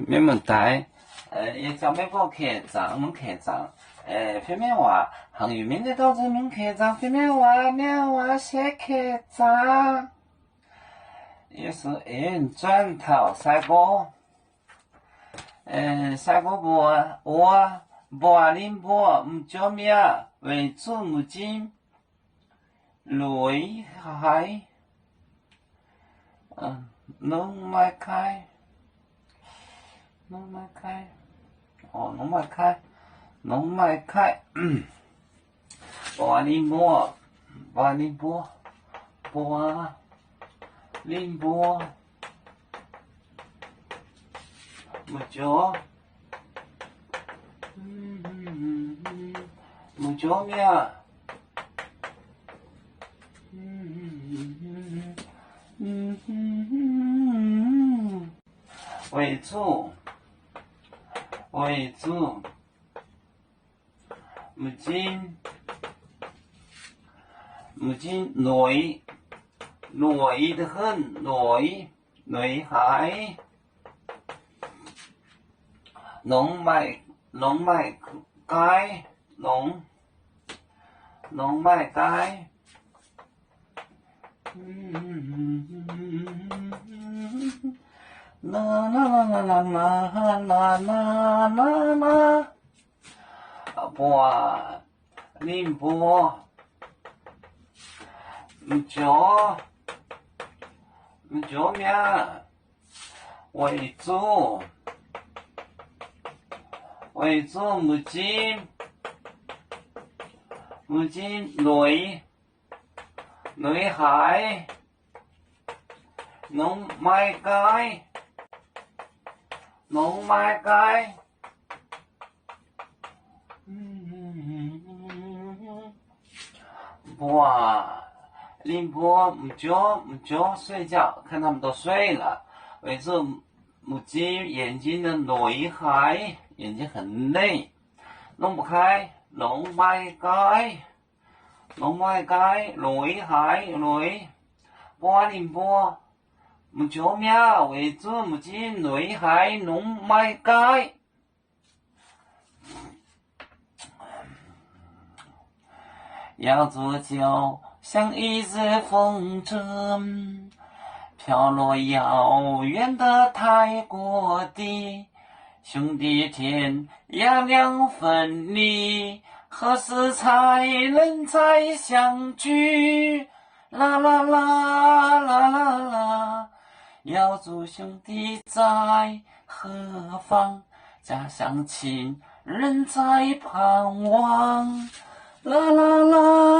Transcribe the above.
咩問題？也叫咩個客長，門客長。phía mẹ話行於面的導致門客長，phía mẹ話寫客長。也是轉頭賽過。賽過我林波唔叫咩為主母親雷海農邁開波林波木腳咩為主母親雷的很雷海農邁街波林波唔叫咩為主母親雷海農邁街哇林波唔叫睡覺，看他們都睡了。為主母親眼睛的雷海，眼睛很累，弄不開，農邁街雷海雷波林波唔叫咩為主母親雷海農邁街。要做就像一阵风筝，飘落遥远的泰国地，兄弟天涯两分离，何时才能再相聚？啦啦啦啦啦啦，要做兄弟在何方？家乡亲人在盼望。啦啦啦